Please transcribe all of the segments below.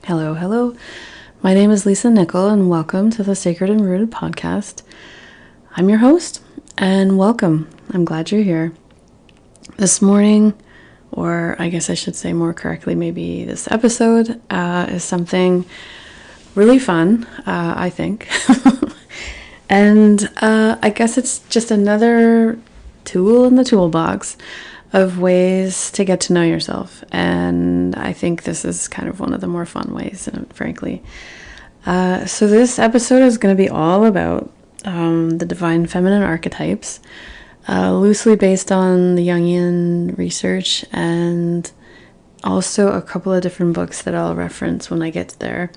Hello, hello. My name is Lisa Nickel, and welcome to the Sacred and Rooted podcast. I'm your host, and welcome. I'm glad you're here. This morning, or I guess I should say more correctly, maybe this episode is something really fun, I think. And I guess it's just another tool in the toolbox of ways to get to know yourself. And I think this is kind of one of the more fun ways, frankly. So this episode is going to be all about the Divine Feminine Archetypes, loosely based on the Jungian research, and also a couple of different books that I'll reference when I get there.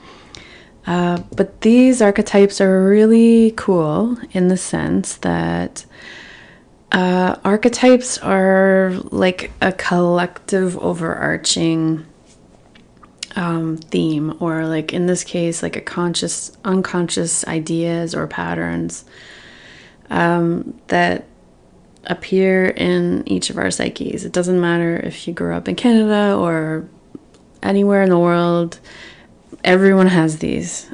But these archetypes are really cool in the sense that archetypes are like a collective overarching theme, or like in this case, like a conscious, unconscious ideas or patterns that appear in each of our psyches. It doesn't matter if you grew up in Canada or anywhere in the world. Everyone has these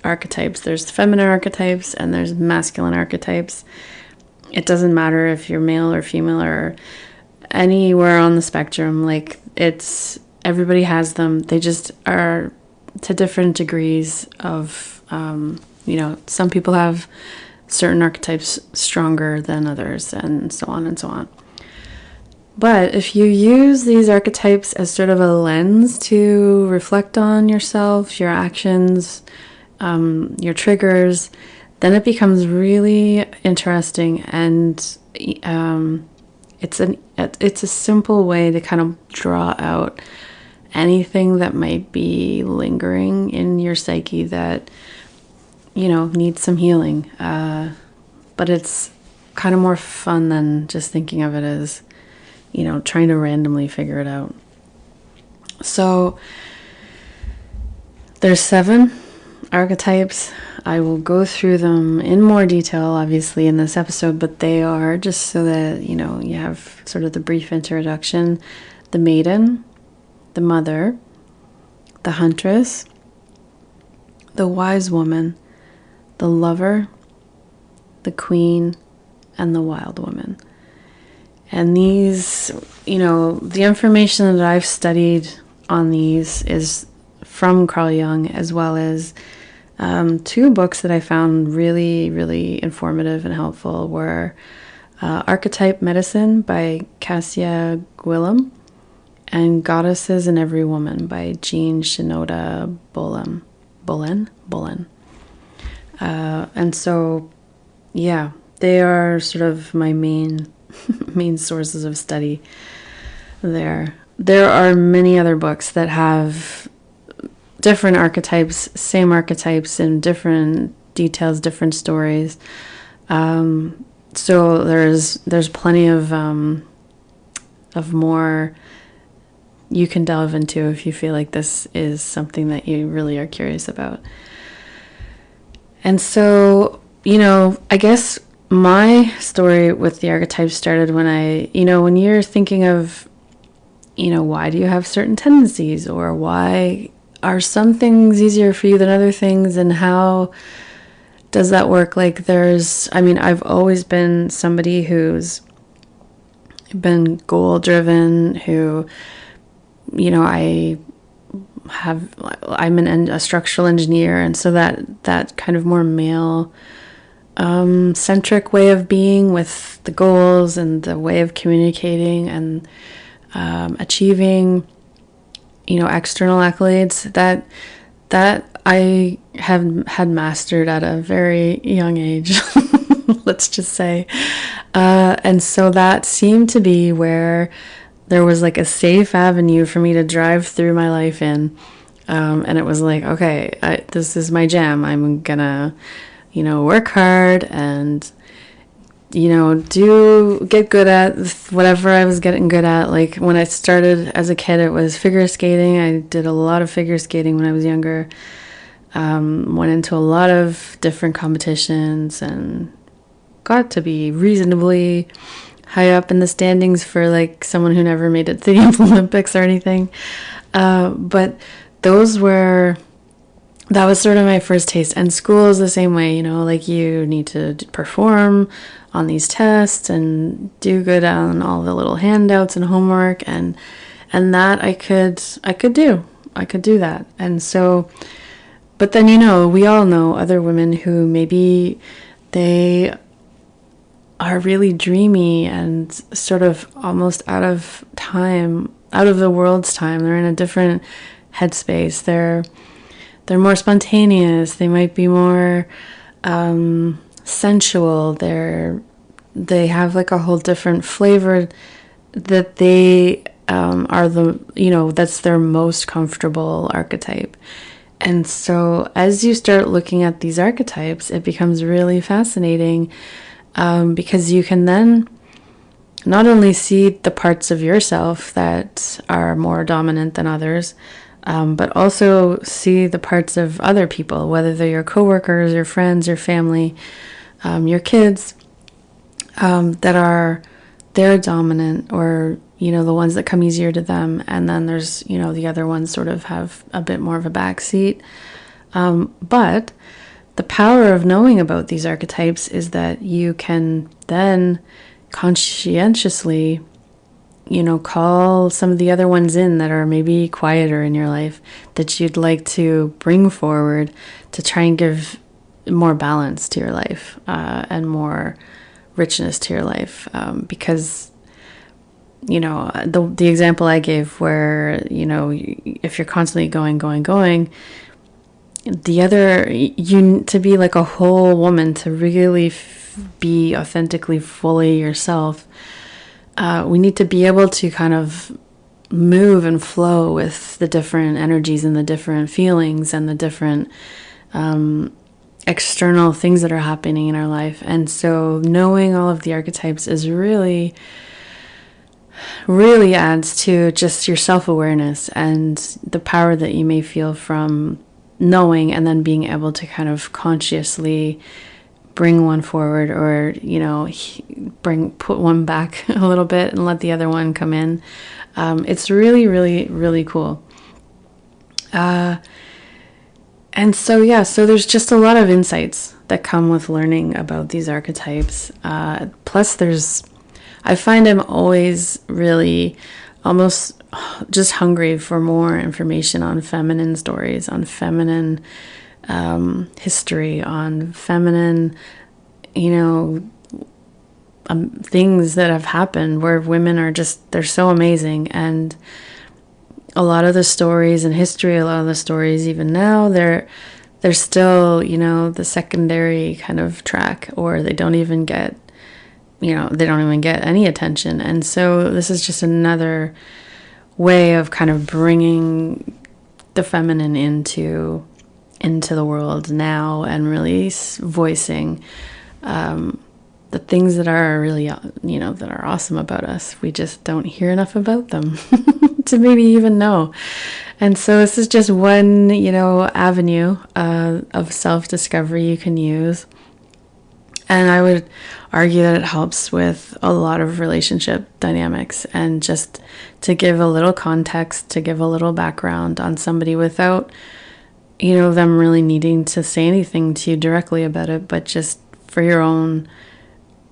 archetypes. There's feminine archetypes and there's masculine archetypes. It doesn't matter if you're male or female or anywhere on the spectrum. Like, everybody has them. They just are to different degrees of, some people have certain archetypes stronger than others, and so on and so on. But if you use these archetypes as sort of a lens to reflect on yourself, your actions, your triggers, then it becomes really interesting, and it's a simple way to kind of draw out anything that might be lingering in your psyche that needs some healing. But it's kind of more fun than just thinking of it as trying to randomly figure it out. So there's 7 archetypes. I will go through them in more detail, obviously, in this episode, but they are, just so that, you have sort of the brief introduction: the Maiden, the Mother, the Huntress, the Wise Woman, the Lover, the Queen, and the Wild Woman. And these, the information that I've studied on these is from Carl Jung, as well as 2 books that I found really, really informative and helpful were Archetype Medicine by Cassia Gwilym and Goddesses in Every Woman by Jean Shinoda Bolen. And so, yeah, they are sort of my main sources of study there. There are many other books that have different archetypes, same archetypes in different details, different stories. So there's plenty of more you can delve into if you feel like this is something that you really are curious about. And so, I guess my story with the archetypes started when when you're thinking of, why do you have certain tendencies, or why are some things easier for you than other things, and how does that work? Like, I've always been somebody who's been goal driven, who, I'm a structural engineer, and so that kind of more male centric way of being, with the goals and the way of communicating and achieving external accolades, that I have had mastered at a very young age, let's just say. And so that seemed to be where there was like a safe avenue for me to drive through my life in. And it was like, okay, this is my jam. I'm gonna, work hard and, get good at whatever I was getting good at. Like, when I started as a kid, it was figure skating. I did a lot of figure skating when I was younger. Went into a lot of different competitions and got to be reasonably high up in the standings for like someone who never made it to the Olympics or anything. But that was sort of my first taste. And school is the same way, like you need to perform on these tests and do good on all the little handouts and homework, and that I could do. I could do that. And so, but then, we all know other women who maybe they are really dreamy and sort of almost out of the world's time. They're in a different headspace. They're more spontaneous. They might be more sensual. They have like a whole different flavor that they are that's their most comfortable archetype. And so as you start looking at these archetypes, it becomes really fascinating, because you can then not only see the parts of yourself that are more dominant than others, but also see the parts of other people, whether they're your coworkers, your friends, your family, your kids, that are their dominant, or the ones that come easier to them. And then there's the other ones sort of have a bit more of a backseat. But the power of knowing about these archetypes is that you can then conscientiously call some of the other ones in that are maybe quieter in your life, that you'd like to bring forward to try and give more balance to your life, and more richness to your life. Because, the example I gave where, if you're constantly going, to be like a whole woman, to really be authentically fully yourself, we need to be able to kind of move and flow with the different energies and the different feelings and the different external things that are happening in our life. And so knowing all of the archetypes is really, really adds to just your self-awareness and the power that you may feel from knowing and then being able to kind of consciously bring one forward, or put one back a little bit and let the other one come in. It's really, really, really cool. And so so there's just a lot of insights that come with learning about these archetypes. Plus I find I'm always really almost just hungry for more information on feminine stories, on feminine history, on feminine, things that have happened where women are they're so amazing. And a lot of the stories in history, a lot of the stories even now, they're still, the secondary kind of track, or they don't even get any attention. And so this is just another way of kind of bringing the feminine into the world now, and really voicing the things that are really, that are awesome about us. We just don't hear enough about them to maybe even know. And so this is just one, avenue of self-discovery you can use. And I would argue that it helps with a lot of relationship dynamics, and just to give a little context, to give a little background on somebody without, them really needing to say anything to you directly about it, but just for your own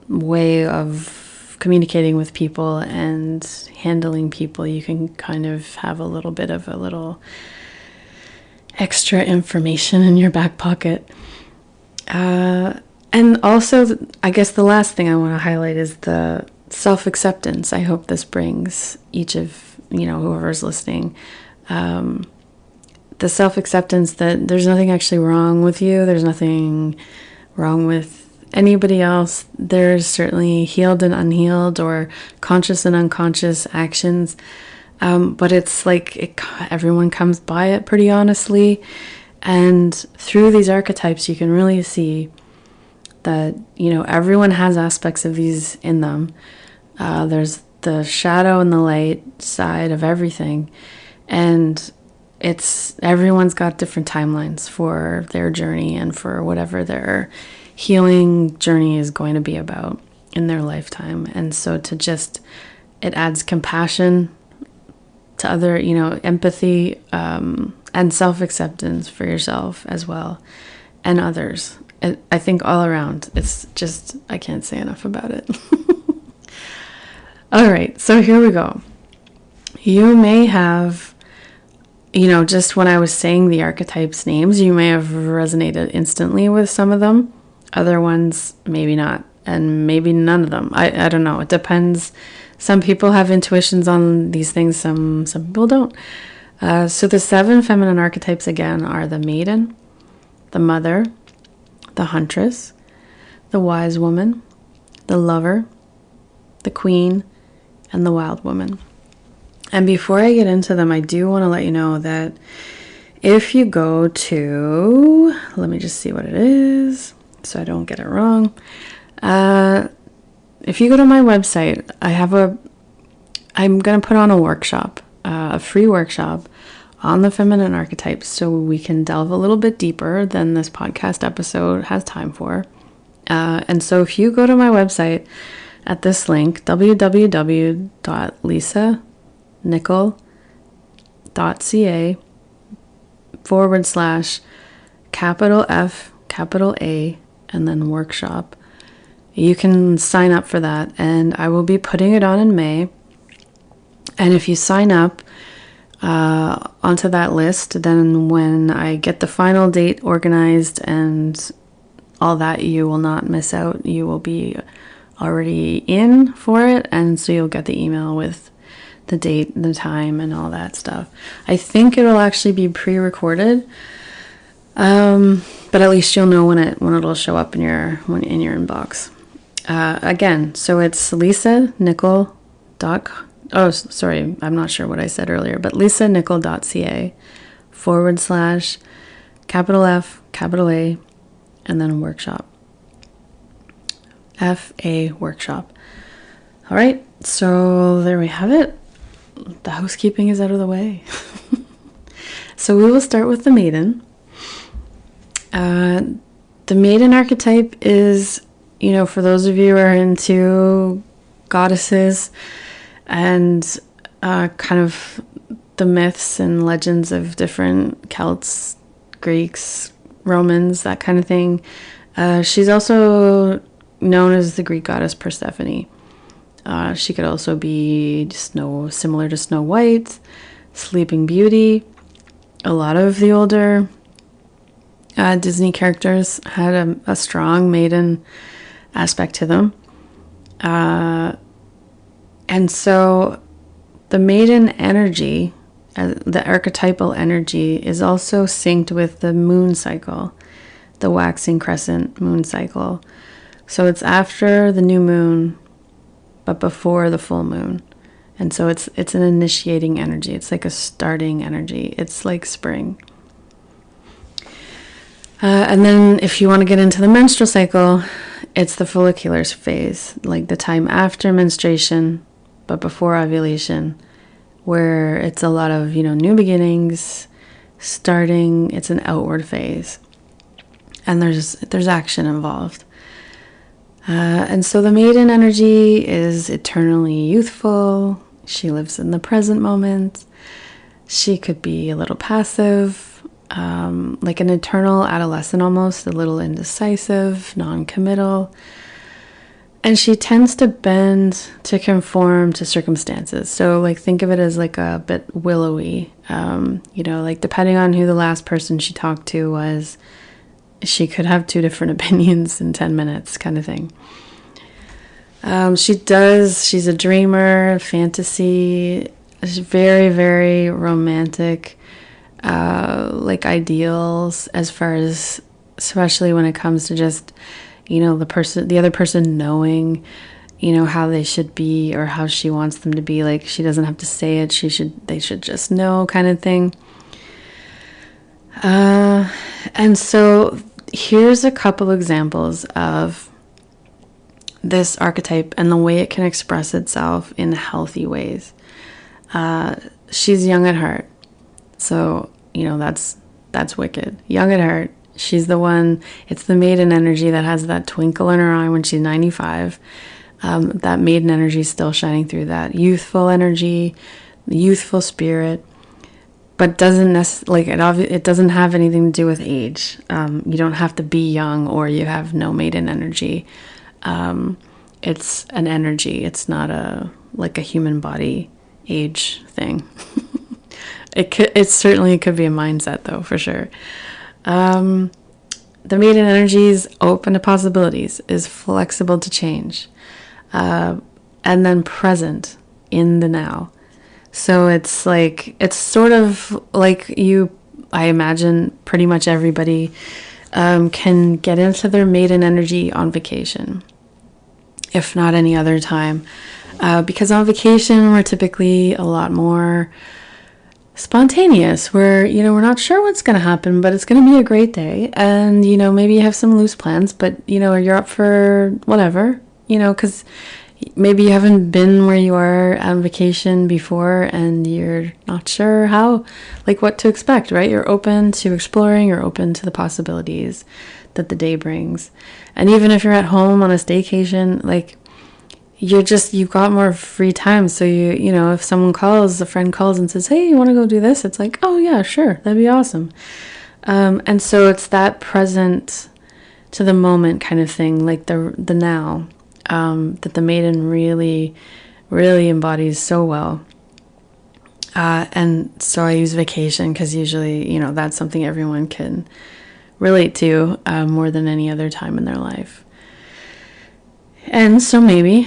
way of communicating with people and handling people, you can kind of have a little bit of a little extra information in your back pocket. And also, I guess the last thing I want to highlight is the self-acceptance I hope this brings each of, whoever's listening. The self-acceptance that there's nothing actually wrong with you. There's nothing wrong with anybody else. There's certainly healed and unhealed, or conscious and unconscious actions. But it's like everyone comes by it pretty honestly. And through these archetypes, you can really see that, everyone has aspects of these in them. There's the shadow and the light side of everything. And everyone's got different timelines for their journey and for whatever their healing journey is going to be about in their lifetime. And so it adds compassion to other, empathy, and and self-acceptance for yourself as well, and others. I think all around, it's just, I can't say enough about it. All right, so here we go. You may have, just when I was saying the archetypes names, you may have resonated instantly with some of them. Other ones, maybe not, and maybe none of them. I don't know. It depends. Some people have intuitions on these things. Some people don't. So the 7 feminine archetypes, again, are the Maiden, the Mother, the Huntress, the Wise Woman, the Lover, the Queen, and the Wild Woman. And before I get into them, I do want to let you know that if you go to, let me just see what it is so I don't get it wrong. If you go to my website, I'm going to put on a workshop, a free workshop on the feminine archetypes, so we can delve a little bit deeper than this podcast episode has time for. And so if you go to my website at this link, www.lisanichol.ca/F, and then workshop, you can sign up for that, and I will be putting it on in May. And if you sign up onto that list, then when I get the final date organized and all that, you will not miss out. You will be already in for it, and so you'll get the email with the date, the time, and all that stuff. I think it'll actually be pre-recorded, but at least you'll know when it'll show up in your inbox. Again, so it's lisanichol.com. Oh, sorry, I'm not sure what I said earlier, but lisanichol.ca/F, and then workshop. FA workshop. All right, so there we have it. The housekeeping is out of the way. So we will start with the Maiden. The Maiden archetype is, for those of you who are into goddesses and kind of the myths and legends of different Celts, Greeks, Romans, that kind of thing. She's also known as the Greek goddess Persephone. She could also be similar to Snow White, Sleeping Beauty. A lot of the older Disney characters had a strong maiden aspect to them. And so the maiden energy, the archetypal energy, is also synced with the moon cycle, the waxing crescent moon cycle. So it's after the new moon, but before the full moon. And so it's an initiating energy. It's like a starting energy. It's like spring. And then if you want to get into the menstrual cycle, it's the follicular phase, like the time after menstruation, but before ovulation, where it's a lot of, new beginnings, starting. It's an outward phase. And there's action involved. And so the maiden energy is eternally youthful. She lives in the present moment. She could be a little passive, like an eternal adolescent almost, a little indecisive, non-committal. And she tends to bend to conform to circumstances. So think of it as like a bit willowy, depending on who the last person she talked to was, she could have 2 different opinions in 10 minutes kind of thing. She's a dreamer, fantasy, very, very romantic, ideals as far as, especially when it comes to just, the other person knowing, how they should be or how she wants them to be. Like, she doesn't have to say it. They should just know kind of thing. And so here's a couple examples of this archetype and the way it can express itself in healthy ways. She's young at heart. So, that's wicked. Young at heart. She's the one, it's the maiden energy that has that twinkle in her eye when she's 95. That maiden energy is still shining through, that youthful energy, the youthful spirit. but doesn't necessarily, it doesn't have anything to do with age. You don't have to be young or you have no maiden energy. It's an energy. It's not a human body age thing. It certainly could be a mindset though, for sure. The maiden energy is open to possibilities, is flexible to change, and then present in the now. So it's sort of like I imagine pretty much everybody can get into their maiden energy on vacation, if not any other time. Because on vacation, we're typically a lot more spontaneous, where, we're not sure what's going to happen, but it's going to be a great day. And, maybe you have some loose plans, but, you're up for whatever, because maybe you haven't been where you are on vacation before and you're not sure what to expect, right? You're open to exploring, you're open to the possibilities that the day brings. And even if you're at home on a staycation, you've got more free time. So if a friend calls and says, hey, you want to go do this? It's like, oh yeah, sure. That'd be awesome. And so it's that present to the moment kind of thing, like the now, that the maiden really, really embodies so well. And so I use vacation because usually, that's something everyone can relate to more than any other time in their life. And so maybe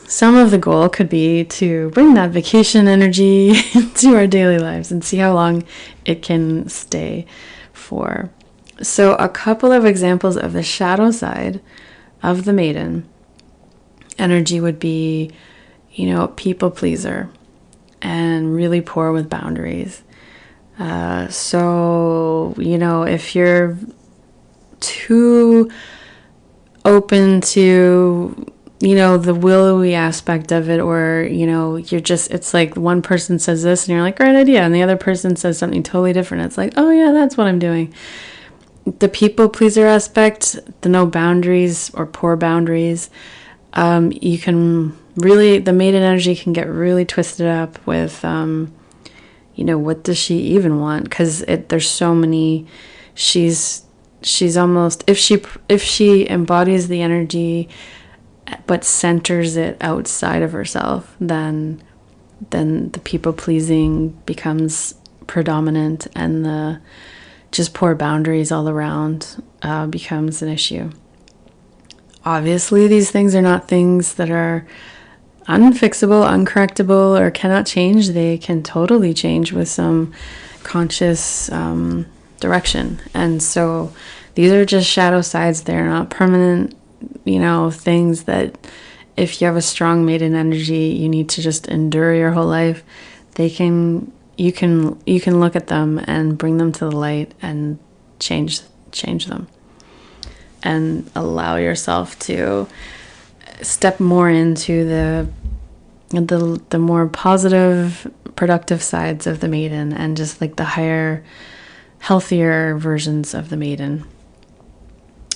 some of the goal could be to bring that vacation energy into our daily lives and see how long it can stay for. So a couple of examples of the shadow side of the maiden energy would be, people pleaser and really poor with boundaries. So, if you're too open to, the willowy aspect of it, or, it's like one person says this and you're like, great idea. And the other person says something totally different. It's like, oh yeah, that's what I'm doing. The people pleaser aspect, the no boundaries or poor boundaries, you can really, the maiden energy can get really twisted up with, what does she even want? Because there's so many, she's almost, if she embodies the energy but centers it outside of herself, then the people pleasing becomes predominant, and the just poor boundaries all around becomes an issue. Obviously, these things are not things that are unfixable, uncorrectable, or cannot change. They can totally change with some conscious direction. And so these are just shadow sides. They're not permanent, things that if you have a strong maiden energy, you need to just endure your whole life. You can look at them and bring them to the light and change them, and allow yourself to step more into the more positive, productive sides of the maiden, and just like the higher, healthier versions of the maiden.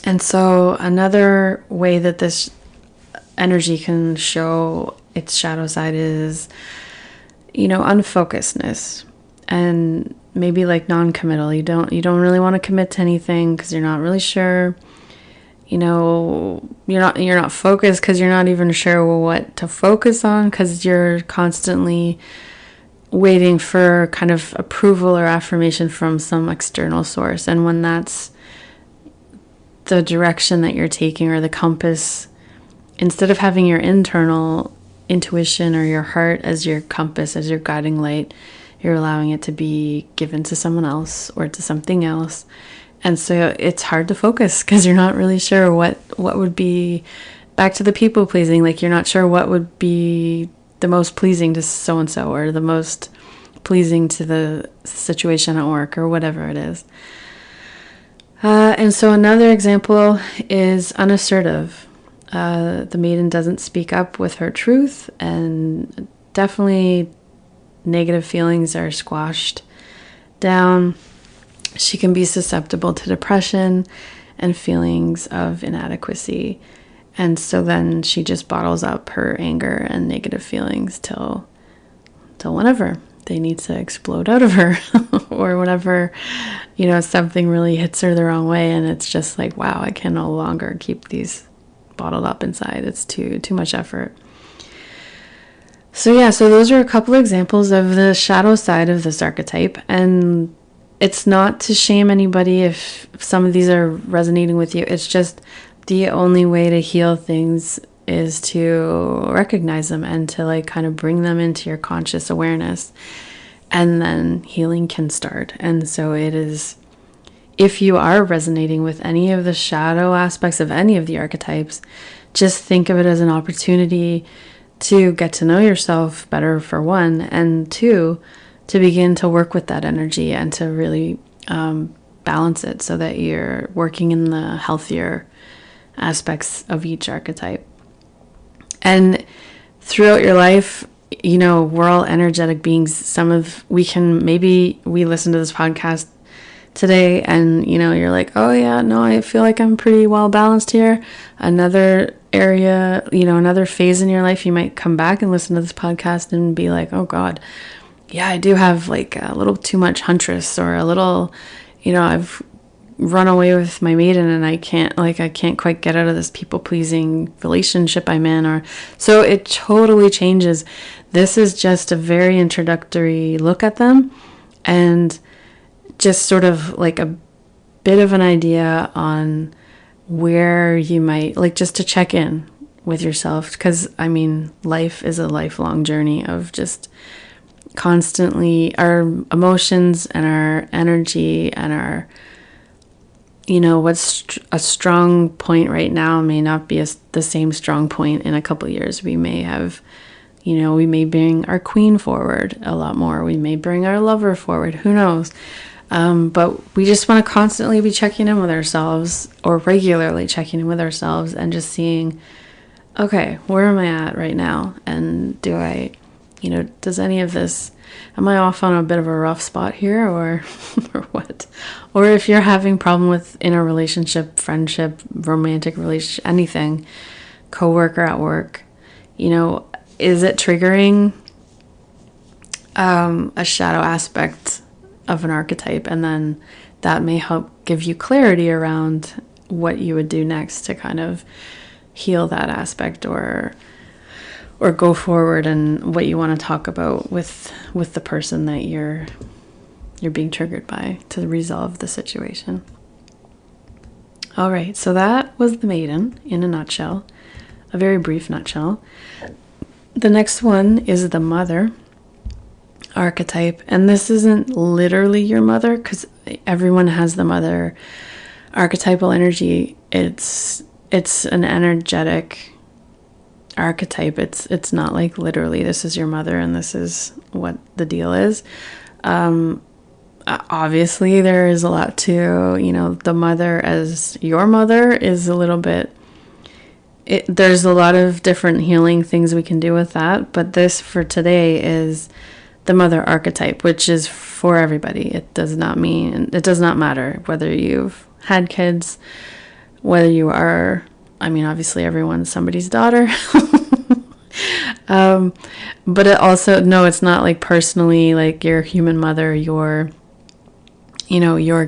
And so another way that this energy can show its shadow side is, unfocusedness, and maybe like non-committal. You don't really want to commit to anything because you're not really sure. You're not focused because you're not even sure what to focus on, because you're constantly waiting for kind of approval or affirmation from some external source. And when that's the direction that you're taking, or the compass, instead of having your internal intuition or your heart as your compass, as your guiding light, you're allowing it to be given to someone else or to something else. And so it's hard to focus because you're not really sure what would be, back to the people pleasing, like you're not sure what would be the most pleasing to so-and-so, or the most pleasing to the situation at work, or whatever it is. And so another example is unassertive. The maiden doesn't speak up with her truth, and definitely negative feelings are squashed down. She can be susceptible to depression and feelings of inadequacy. And so then she just bottles up her anger and negative feelings till whenever. they need to explode out of her or whenever, something really hits her the wrong way and it's just like, wow, I can no longer keep these bottled up inside. It's too much effort. So yeah, so those are a couple of examples of the shadow side of this archetype. And it's not to shame anybody if some of these are resonating with you. It's just the only way to heal things is to recognize them and to like kind of bring them into your conscious awareness. And then healing can start. And so it is, if you are resonating with any of the shadow aspects of any of the archetypes, just think of it as an opportunity to get to know yourself better, for one, and two, to begin to work with that energy and to really balance it so that you're working in the healthier aspects of each archetype. And throughout your life, we're all energetic beings. Maybe we listen to this podcast today and, you're like, oh yeah, no, I feel like I'm pretty well balanced here. Another area, another phase in your life, you might come back and listen to this podcast and be like, oh God, yeah, I do have like a little too much Huntress, or a little, I've run away with my Maiden and I can't quite get out of this people-pleasing relationship I'm in. Or so it totally changes. This is just a very introductory look at them and just sort of like a bit of an idea on where you might, like, just to check in with yourself, because life is a lifelong journey of just constantly, our emotions and our energy and our, what's a strong point right now may not be the same strong point in a couple of years. We may have, we may bring our queen forward a lot more. We may bring our lover forward. Who knows? But we just want to constantly be checking in with ourselves, or regularly checking in with ourselves, and just seeing, okay, where am I at right now? And do I, does any of this, am I off on a bit of a rough spot here, or or what? Or if you're having problem with in a relationship, friendship, romantic relationship, anything, coworker at work, is it triggering a shadow aspect of an archetype? And then that may help give you clarity around what you would do next to kind of heal that aspect, or go forward, and what you want to talk about with the person that you're being triggered by to resolve the situation. All right, so that was the Maiden in a nutshell, a very brief nutshell. The next one is the Mother archetype, and this isn't literally your mother, because everyone has the Mother archetypal energy. It's an energetic archetype. It's not like literally this is your mother and this is what the deal is. Obviously there is a lot to, the mother as your mother is a little bit, there's a lot of different healing things we can do with that, but this for today is the Mother archetype, which is for everybody. It does not matter whether you've had kids, whether you are, obviously everyone's somebody's daughter. But it also, no, it's not like personally like your human mother, your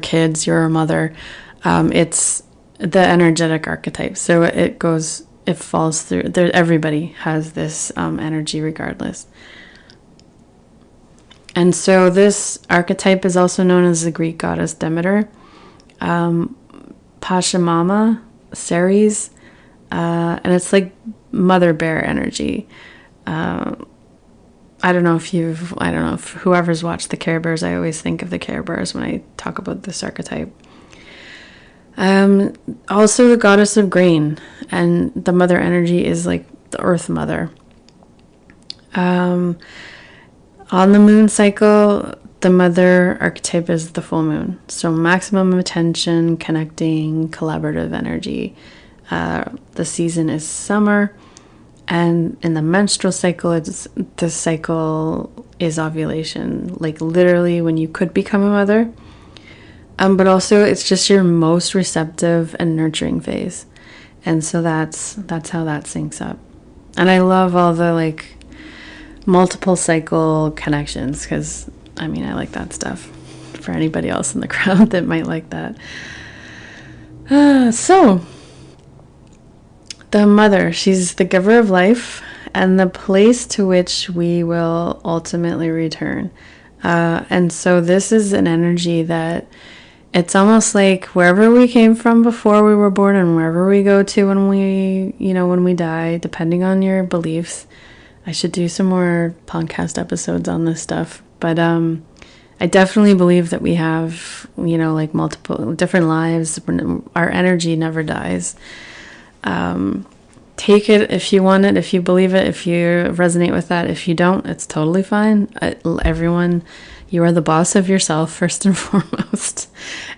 kids, your mother. It's the energetic archetype. So it falls through there. Everybody has this energy regardless. And so this archetype is also known as the Greek goddess Demeter, Pachamama, Ceres, and it's like mother bear energy. I don't know if whoever's watched the Care Bears, I always think of the Care Bears when I talk about this archetype. Also the goddess of grain, and the mother energy is like the earth mother. On the moon cycle, the mother archetype is the full moon. So maximum attention, connecting, collaborative energy. The season is summer. And in the menstrual cycle, the cycle is ovulation, like literally when you could become a mother. But also it's just your most receptive and nurturing phase. And so that's how that syncs up. And I love all the like multiple cycle connections, because I like that stuff. For anybody else in the crowd that might like that. So the mother, she's the giver of life and the place to which we will ultimately return. And so this is an energy that it's almost like wherever we came from before we were born and wherever we go to when we die, depending on your beliefs. I should do some more podcast episodes on this stuff. But I definitely believe that we have, like multiple different lives. Our energy never dies. Take it if you want it, if you believe it, if you resonate with that. If you don't, it's totally fine. Everyone, you are the boss of yourself first and foremost.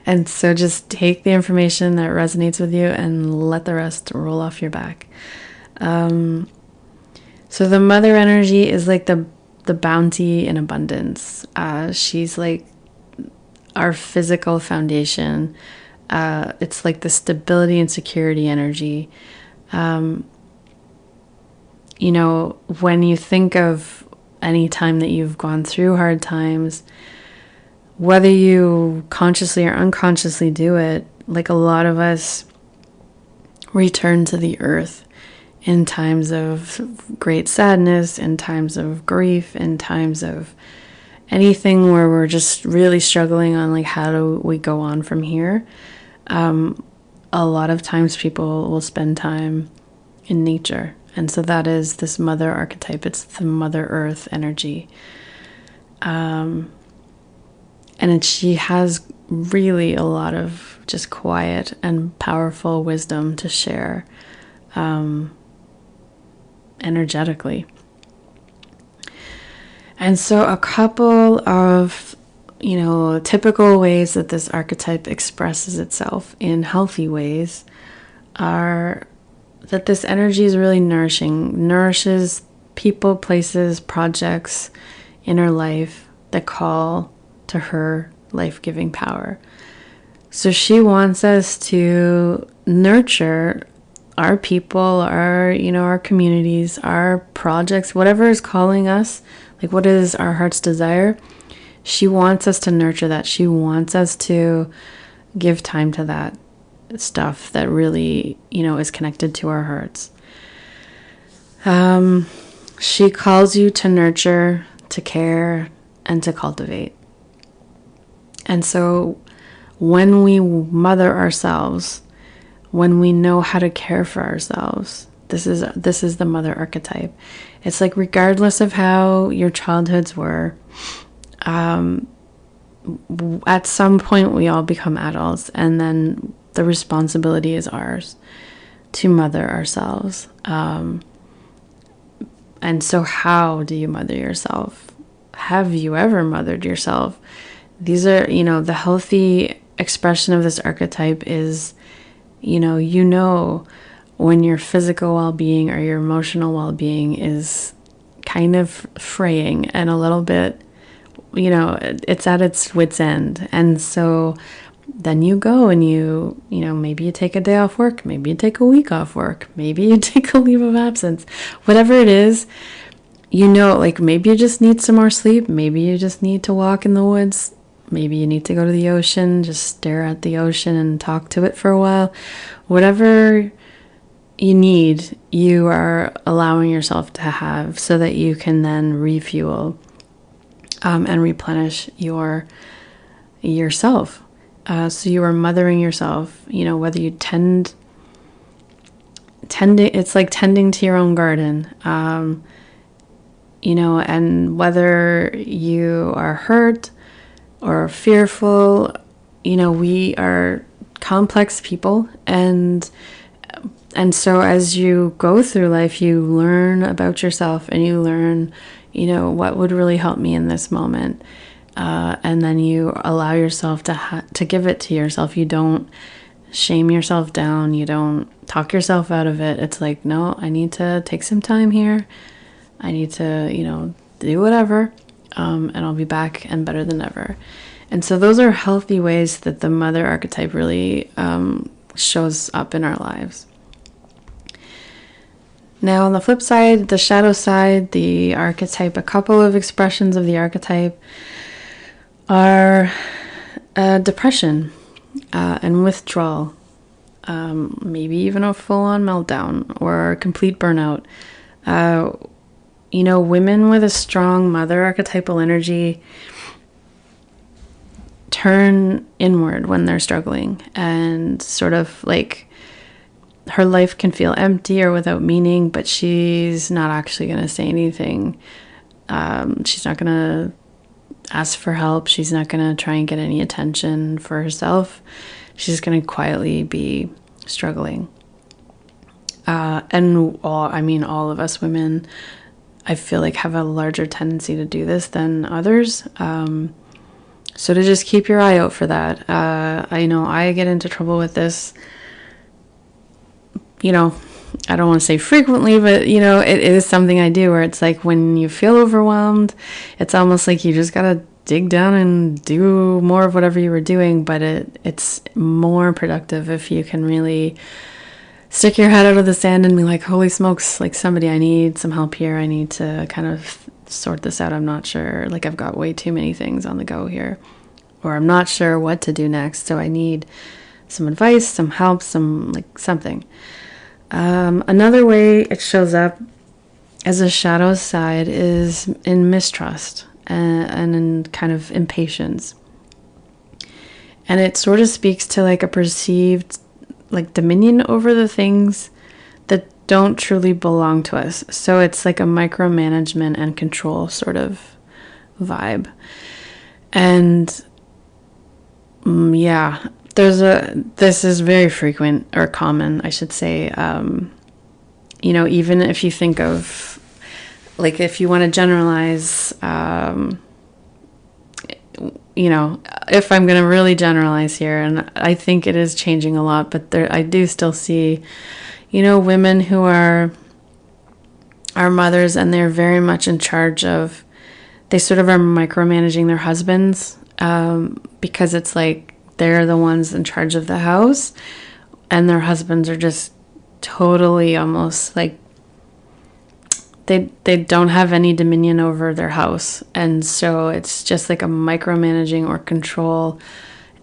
And so just take the information that resonates with you and let the rest roll off your back. So the mother energy is like the bounty and abundance. She's like our physical foundation. It's like the stability and security energy. When you think of any time that you've gone through hard times, whether you consciously or unconsciously do it, like a lot of us return to the earth in times of great sadness, in times of grief, in times of anything where we're just really struggling on like how do we go on from here. A lot of times people will spend time in nature. And so that is this mother archetype. It's the Mother Earth energy. And she has really a lot of just quiet and powerful wisdom to share energetically. And so a couple of, typical ways that this archetype expresses itself in healthy ways are that this energy is really nourishes people, places, projects in her life that call to her life-giving power. So she wants us to nurture our people, our communities, our projects, whatever is calling us, like what is our heart's desire. She wants us to nurture that. She wants us to give time to that stuff that really, is connected to our hearts. She calls you to nurture, to care, and to cultivate. And so when we mother ourselves, when we know how to care for ourselves, this is the mother archetype. It's like regardless of how your childhoods were, at some point we all become adults, and then the responsibility is ours to mother ourselves. And so how do you mother yourself? Have you ever mothered yourself? These are, the healthy expression of this archetype is, when your physical well-being or your emotional well-being is kind of fraying and a little bit, it's at its wit's end. And so then you go and maybe you take a day off work, maybe you take a week off work, maybe you take a leave of absence, whatever it is, like maybe you just need some more sleep, maybe you just need to walk in the woods, maybe you need to go to the ocean, just stare at the ocean and talk to it for a while. Whatever you need, you are allowing yourself to have so that you can then refuel and replenish yourself. So you are mothering yourself, whether you tending, it's like tending to your own garden, and whether you are hurt or fearful, we are complex people, and so as you go through life, you learn about yourself and you learn, what would really help me in this moment. And then you allow yourself to give it to yourself. You don't shame yourself down. You don't talk yourself out of it. It's like, no, I need to take some time here. I need to, do whatever. And I'll be back and better than ever. And so those are healthy ways that the mother archetype really shows up in our lives. Now, on the flip side, the shadow side, the archetype, a couple of expressions of the archetype are depression and withdrawal, maybe even a full-on meltdown or complete burnout. Women with a strong mother archetypal energy turn inward when they're struggling, and sort of like her life can feel empty or without meaning, but she's not actually going to say anything. She's not going to ask for help. She's not going to try and get any attention for herself. She's going to quietly be struggling. All of us women, I feel like, have a larger tendency to do this than others. So to just keep your eye out for that. I know I get into trouble with this, I don't want to say frequently, but, it is something I do, where it's like when you feel overwhelmed, it's almost like you just got to dig down and do more of whatever you were doing. But it's more productive if you can really stick your head out of the sand and be like, holy smokes, like, somebody, I need some help here. I need to kind of sort this out. I'm not sure, like, I've got way too many things on the go here, or I'm not sure what to do next. So I need some advice, some help, something. Another way it shows up as a shadow side is in mistrust and in kind of impatience. And it sort of speaks to like a perceived like dominion over the things that don't truly belong to us. So it's like a micromanagement and control sort of vibe. And this is very frequent, or common, I should say. Even if you think of, like, if you want to generalize, if I'm going to really generalize here, and I think it is changing a lot, but I do still see, women who are mothers, and they're very much in charge of, they sort of are micromanaging their husbands, because it's like they're the ones in charge of the house, and their husbands are just totally almost like they don't have any dominion over their house. And so it's just like a micromanaging or control,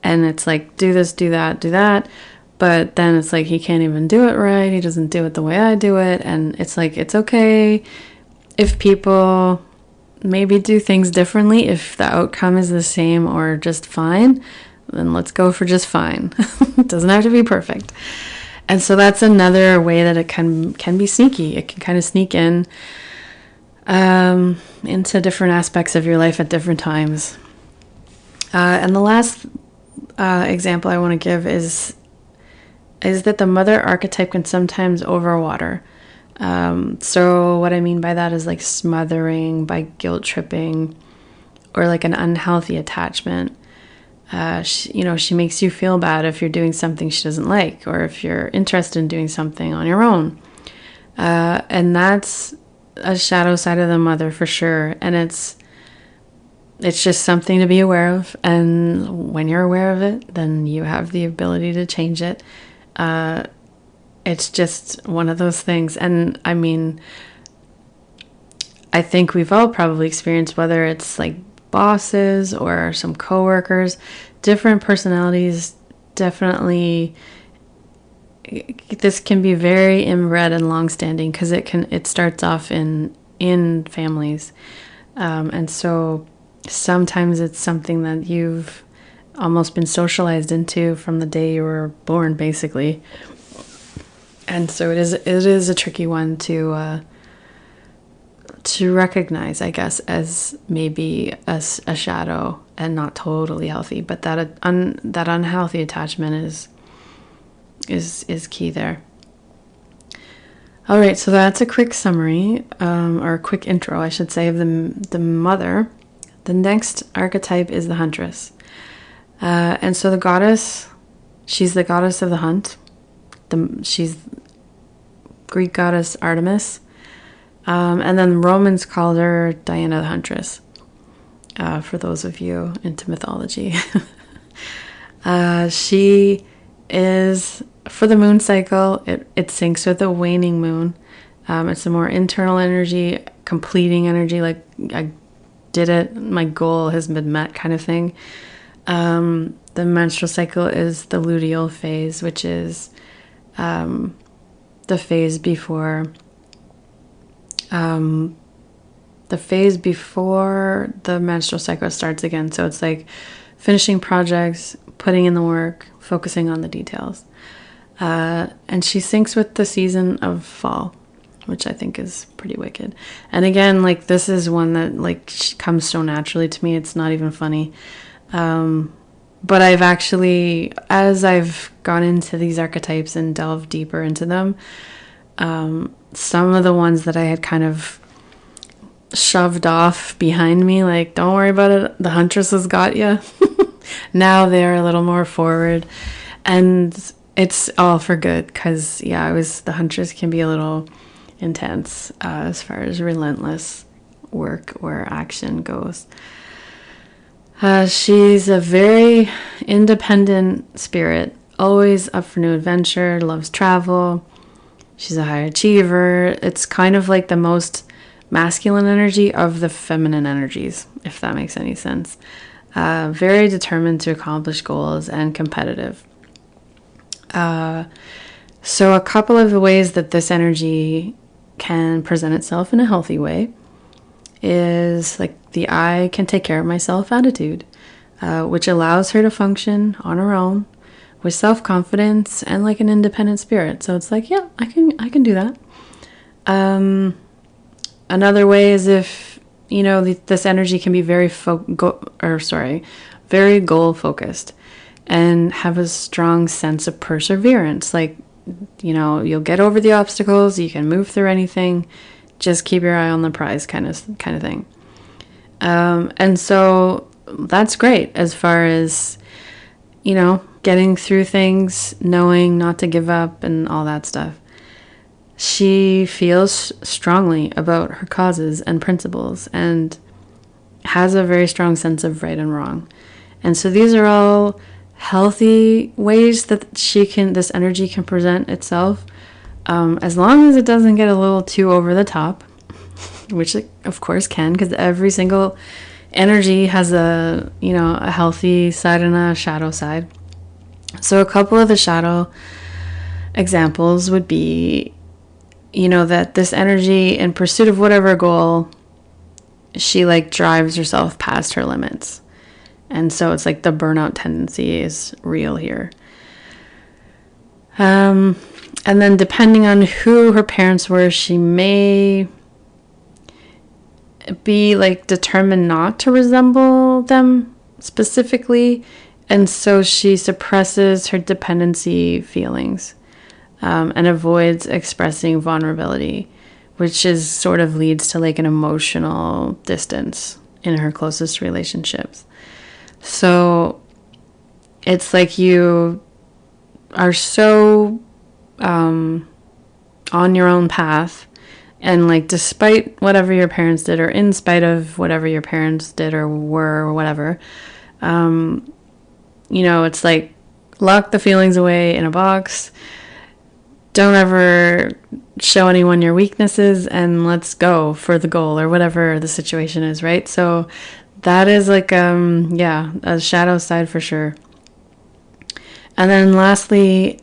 and it's like, do this, do that, do that. But then it's like, he can't even do it right. He doesn't do it the way I do it. And it's like, it's okay if people maybe do things differently. If the outcome is the same or just fine, then let's go for just fine. It doesn't have to be perfect. And so that's another way that it can be sneaky. It can kind of sneak in into different aspects of your life at different times. And the last example I want to give is that the mother archetype can sometimes overwater. So what I mean by that is like smothering, by guilt tripping, or like an unhealthy attachment. She makes you feel bad if you're doing something she doesn't like, or if you're interested in doing something on your own. And that's a shadow side of the mother for sure. And it's just something to be aware of. And when you're aware of it, then you have the ability to change it. It's just one of those things. And I mean, I think we've all probably experienced, whether it's like bosses or some coworkers, different personalities, definitely this can be very inbred and long-standing, because it starts off in families, and so sometimes it's something that you've almost been socialized into from the day you were born, basically. And so it is a tricky one to recognize, I guess, as maybe a shadow and not totally healthy, but that unhealthy attachment is key there. All right, so that's a quick summary, or a quick intro, I should say, of the mother. The next archetype is the Huntress, and so the goddess, she's the goddess of the hunt. She's Greek goddess Artemis. And then the Romans called her Diana the Huntress, for those of you into mythology. She is, for the moon cycle, it syncs with the waning moon. It's a more internal energy, completing energy, like I did it, my goal has been met kind of thing. The menstrual cycle is the luteal phase, which is the phase before the menstrual cycle starts again. So it's like finishing projects, putting in the work, focusing on the details. And she syncs with the season of fall, which I think is pretty wicked. And again, like this is one that like comes so naturally to me. It's not even funny. But I've actually, as I've gone into these archetypes and delved deeper into them, some of the ones that I had kind of shoved off behind me, like, don't worry about it, the Huntress has got you. Now they're a little more forward. And it's all for good, because, yeah, the Huntress can be a little intense as far as relentless work or action goes. She's a very independent spirit, always up for new adventure, loves travel. She's a high achiever. It's kind of like the most masculine energy of the feminine energies, if that makes any sense. Very determined to accomplish goals and competitive. So a couple of the ways that this energy can present itself in a healthy way is like the I can take care of myself attitude, which allows her to function on her own with self-confidence and like an independent spirit. So it's like, yeah, I can do that. Another way is if, you know, this energy can be very very goal focused and have a strong sense of perseverance. Like, you know, you'll get over the obstacles, you can move through anything, just keep your eye on the prize kind of thing. And so that's great as far as, you know, getting through things, knowing not to give up and all that stuff. She feels strongly about her causes and principles and has a very strong sense of right and wrong. And so these are all healthy ways that this energy can present itself, as long as it doesn't get a little too over the top, which it of course can, because every single energy has a healthy side and a shadow side. So a couple of the shadow examples would be, you know, that this energy in pursuit of whatever goal, she like drives herself past her limits. And so it's like the burnout tendency is real here. And then depending on who her parents were, she may be like determined not to resemble them specifically. And so she suppresses her dependency feelings and avoids expressing vulnerability, which is sort of leads to like an emotional distance in her closest relationships. So it's like you are so on your own path, and like despite whatever your parents did, or in spite of whatever your parents did or were or whatever, you know, it's like lock the feelings away in a box, don't ever show anyone your weaknesses, and let's go for the goal or whatever the situation is, right? So that is like a shadow side for sure. And then lastly,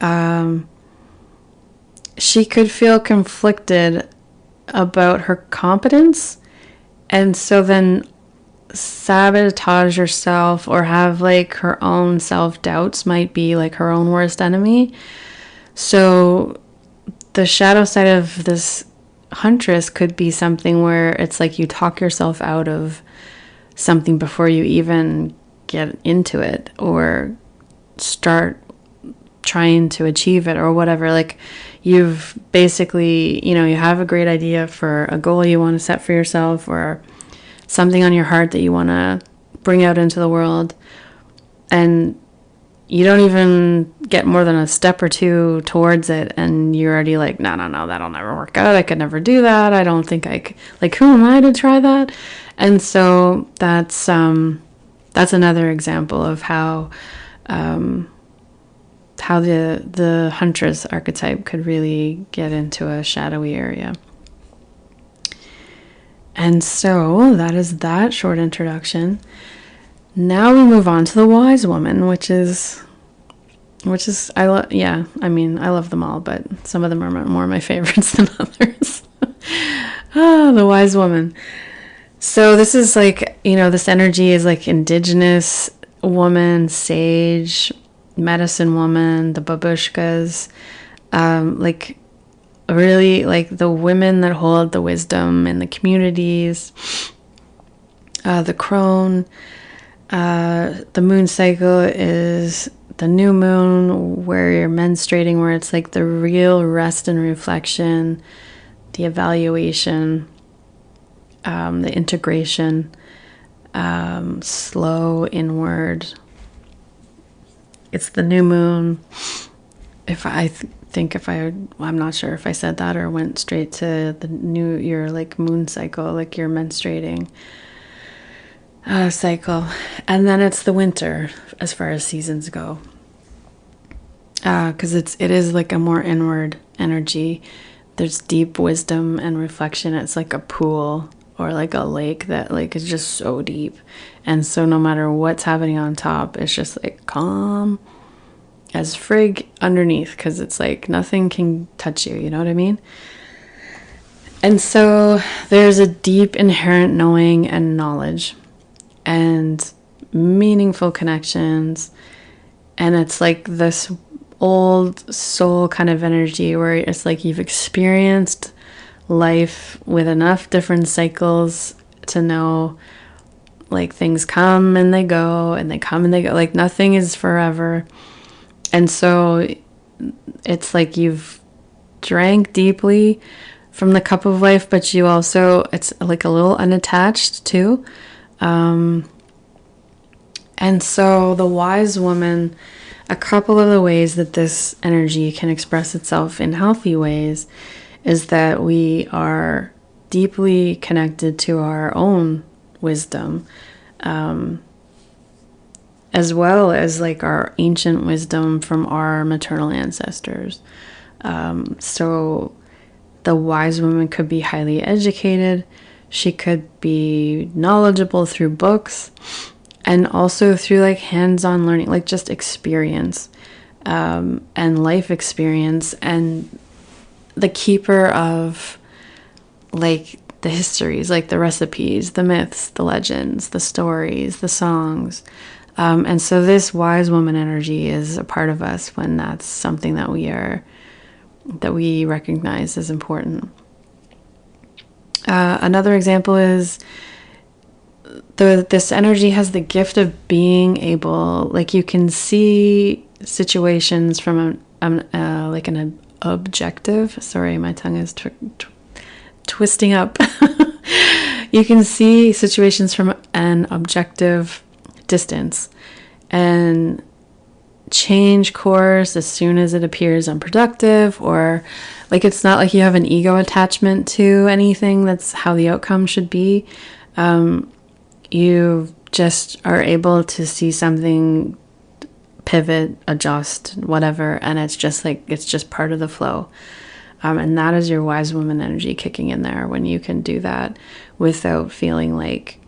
she could feel conflicted about her competence, and so then sabotage herself or have like her own self-doubts might be like her own worst enemy. So the shadow side of this Huntress could be something where it's like you talk yourself out of something before you even get into it or start trying to achieve it or whatever. Like you've basically, you know, you have a great idea for a goal you want to set for yourself or something on your heart that you want to bring out into the world, and you don't even get more than a step or two towards it, and you're already like, no, that'll never work out. I could never do that. I don't think I could. Like, who am I to try that? And so that's another example of how the Huntress archetype could really get into a shadowy area. And so that is that short introduction. Now we move on to the wise woman, which is I love them all, but some of them are more my favorites than others. The wise woman. So this is like, this energy is like indigenous woman, sage, medicine woman, the babushkas, like really like the women that hold the wisdom in the communities, the crone. The moon cycle is the new moon where you're menstruating, where it's like the real rest and reflection, the evaluation, the integration, slow inward. It's the new moon. I'm not sure if I said that or went straight to your like moon cycle, like your menstruating cycle. And then it's the winter as far as seasons go. Because it is like a more inward energy. There's deep wisdom and reflection. It's like a pool or like a lake that like is just so deep. And so no matter what's happening on top, it's just like calm as frig underneath, because it's like nothing can touch you, you know what I mean? And so there's a deep inherent knowing and knowledge and meaningful connections, and it's like this old soul kind of energy where it's like you've experienced life with enough different cycles to know like things come and they go and they come and they go, like nothing is forever. And so it's like you've drank deeply from the cup of life, but you also, it's like a little unattached too. And so the wise woman, a couple of the ways that this energy can express itself in healthy ways is that we are deeply connected to our own wisdom, as well as like our ancient wisdom from our maternal ancestors. So the wise woman could be highly educated. She could be knowledgeable through books and also through like hands-on learning, like just experience, and life experience, and the keeper of like the histories, like the recipes, the myths, the legends, the stories, the songs. And so this wise woman energy is a part of us when that's something that we recognize as important. Another example is this energy has the gift of being able, like you can see situations from like an objective. Sorry, my tongue is twisting up. You can see situations from an objective distance and change course as soon as it appears unproductive, or like it's not like you have an ego attachment to anything. That's how the outcome should be. You just are able to see something, pivot, adjust, whatever, and it's just like it's just part of the flow. And that is your wise woman energy kicking in there when you can do that without feeling like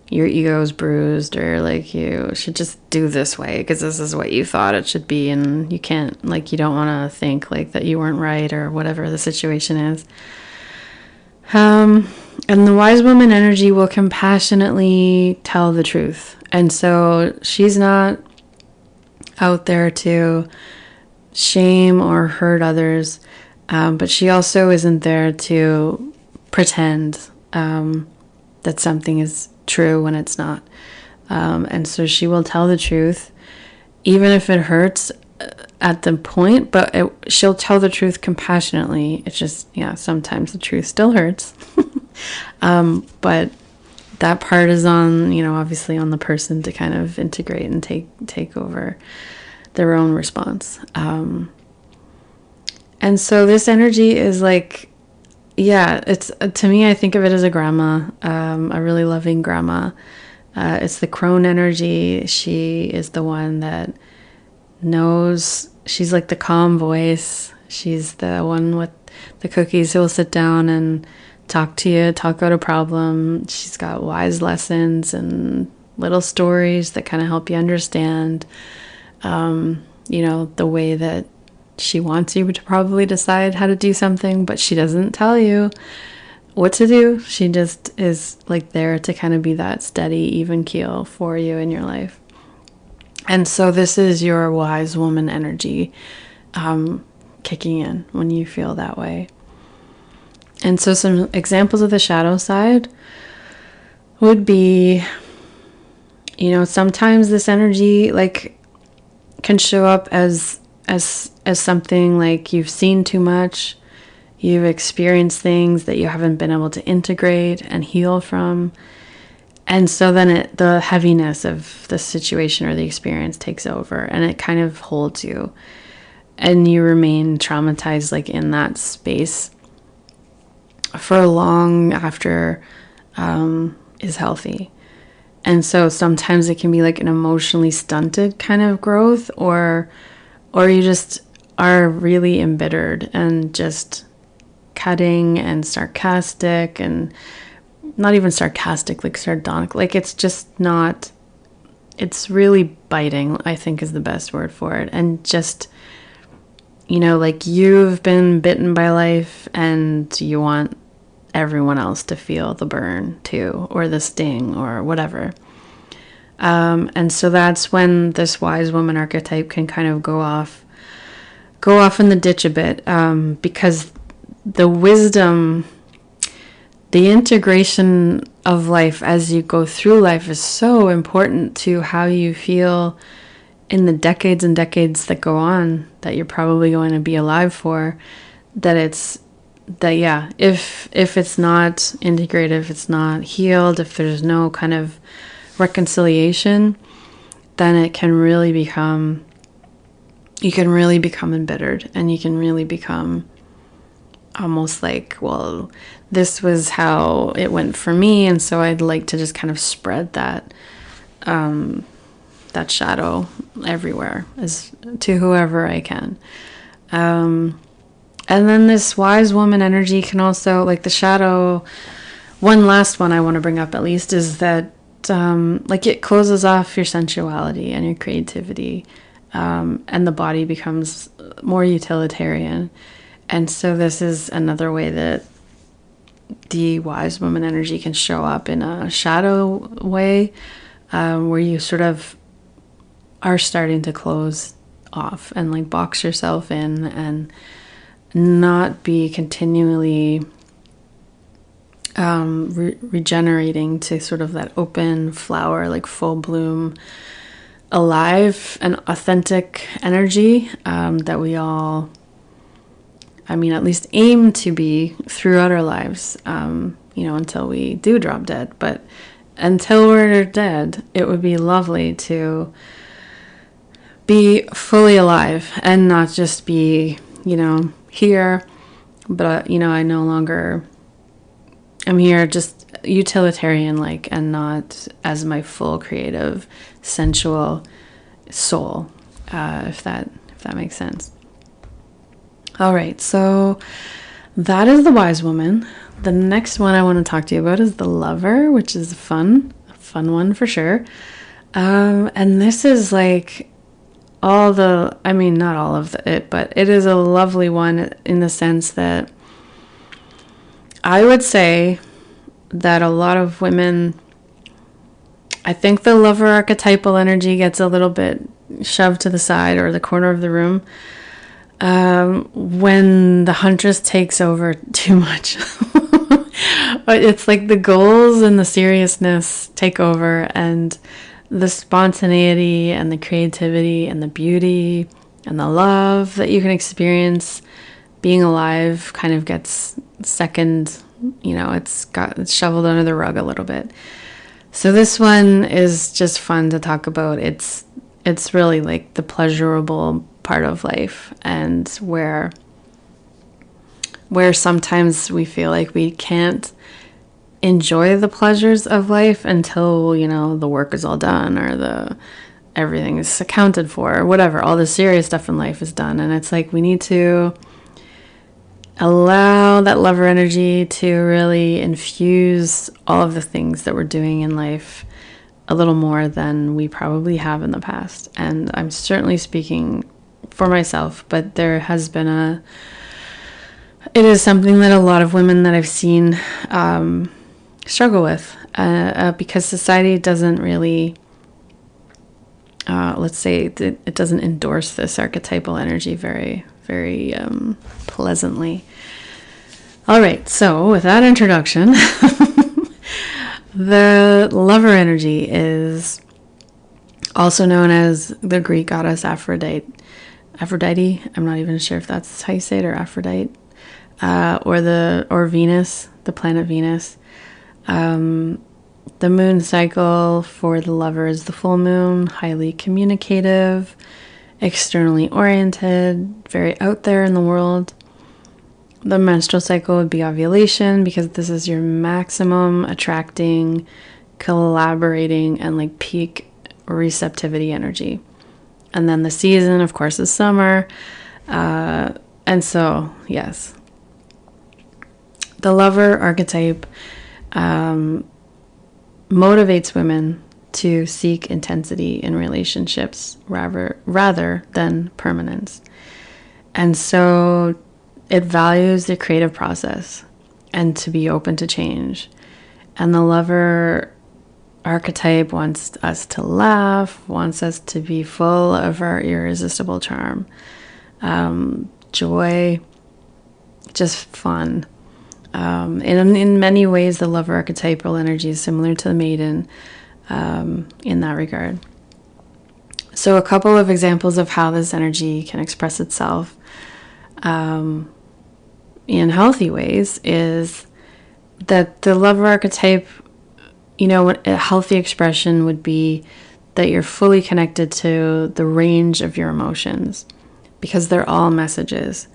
your ego is bruised or like you should just do this way because this is what you thought it should be, and you can't, like, you don't want to think like that you weren't right or whatever the situation is. And the wise woman energy will compassionately tell the truth. And so she's not out there to shame or hurt others, but she also isn't there to pretend that something is true when it's not. And so she will tell the truth, even if it hurts at the point, but she'll tell the truth compassionately. It's just, sometimes the truth still hurts. But that part is on, obviously on the person to kind of integrate and take over their own response. And so this energy is like, it's, to me, I think of it as a grandma, a really loving grandma. It's the crone energy. She is the one that knows, she's like the calm voice. She's the one with the cookies who will sit down and talk to you, talk out a problem. She's got wise lessons and little stories that kind of help you understand, the way that she wants you to probably decide how to do something, but she doesn't tell you what to do. She just is like there to kind of be that steady, even keel for you in your life. And so this is your wise woman energy kicking in when you feel that way. And so some examples of the shadow side would be, sometimes this energy like can show up as something like you've seen too much, you've experienced things that you haven't been able to integrate and heal from. And so then the heaviness of the situation or the experience takes over, and it kind of holds you, and you remain traumatized like in that space for long after is healthy. And so sometimes it can be like an emotionally stunted kind of growth, or you just are really embittered and just cutting and sarcastic, and not even sarcastic, like sardonic. Like it's just not, it's really biting, I think is the best word for it. And just, like you've been bitten by life and you want everyone else to feel the burn too, or the sting or whatever. And so that's when this wise woman archetype can kind of go off in the ditch a bit, because the wisdom, the integration of life as you go through life is so important to how you feel in the decades and decades that go on, that you're probably going to be alive for, if it's not integrated, if it's not healed, if there's no kind of reconciliation, then you can really become embittered, and you can really become almost like, well, this was how it went for me, and so I'd like to just kind of spread that shadow everywhere as to whoever I can. And then this wise woman energy can also, like the shadow, one last one I want to bring up at least is that like it closes off your sensuality and your creativity, and the body becomes more utilitarian. And so this is another way that the wise woman energy can show up in a shadow way, where you sort of are starting to close off and like box yourself in and not be continually regenerating to sort of that open flower, like full bloom, alive and authentic energy that we all, at least aim to be throughout our lives, until we do drop dead. But until we're dead, it would be lovely to be fully alive and not just be, here, but, I'm here just utilitarian like, and not as my full creative, sensual soul, if that makes sense. All right, so that is the wise woman. The next one I want to talk to you about is the lover, which is a fun one for sure. And this is like not all of it, but it is a lovely one in the sense that I would say that a lot of women, I think the lover archetypal energy gets a little bit shoved to the side or the corner of the room when the Huntress takes over too much. But it's like the goals and the seriousness take over, and the spontaneity and the creativity and the beauty and the love that you can experience being alive kind of gets second, it's shoveled under the rug a little bit. So this one is just fun to talk about. It's really like the pleasurable part of life, and where sometimes we feel like we can't enjoy the pleasures of life until, the work is all done, or everything is accounted for, or whatever, all the serious stuff in life is done. And it's like we need to allow that lover energy to really infuse all of the things that we're doing in life a little more than we probably have in the past. And I'm certainly speaking for myself, but there has been it is something that a lot of women that I've seen struggle with because society doesn't really, let's say, it doesn't endorse this archetypal energy very, very pleasantly. All right, so with that introduction, the lover energy is also known as the Greek goddess Aphrodite. I'm not even sure if that's how you say it, or Aphrodite, or Venus, the planet Venus. The moon cycle for the lover is the full moon, highly communicative, externally oriented, very out there in the world. The menstrual cycle would be ovulation, because this is your maximum attracting, collaborating, and like peak receptivity energy. And then the season, of course, is summer. And so, yes. The lover archetype motivates women to seek intensity in relationships rather than permanence. And so it values the creative process and to be open to change. And the lover archetype wants us to laugh, wants us to be full of our irresistible charm, joy, just fun. In many ways, the lover archetypal energy is similar to the Maiden in that regard. So a couple of examples of how this energy can express itself in healthy ways is that the lover archetype, a healthy expression would be that you're fully connected to the range of your emotions, because they're all messages.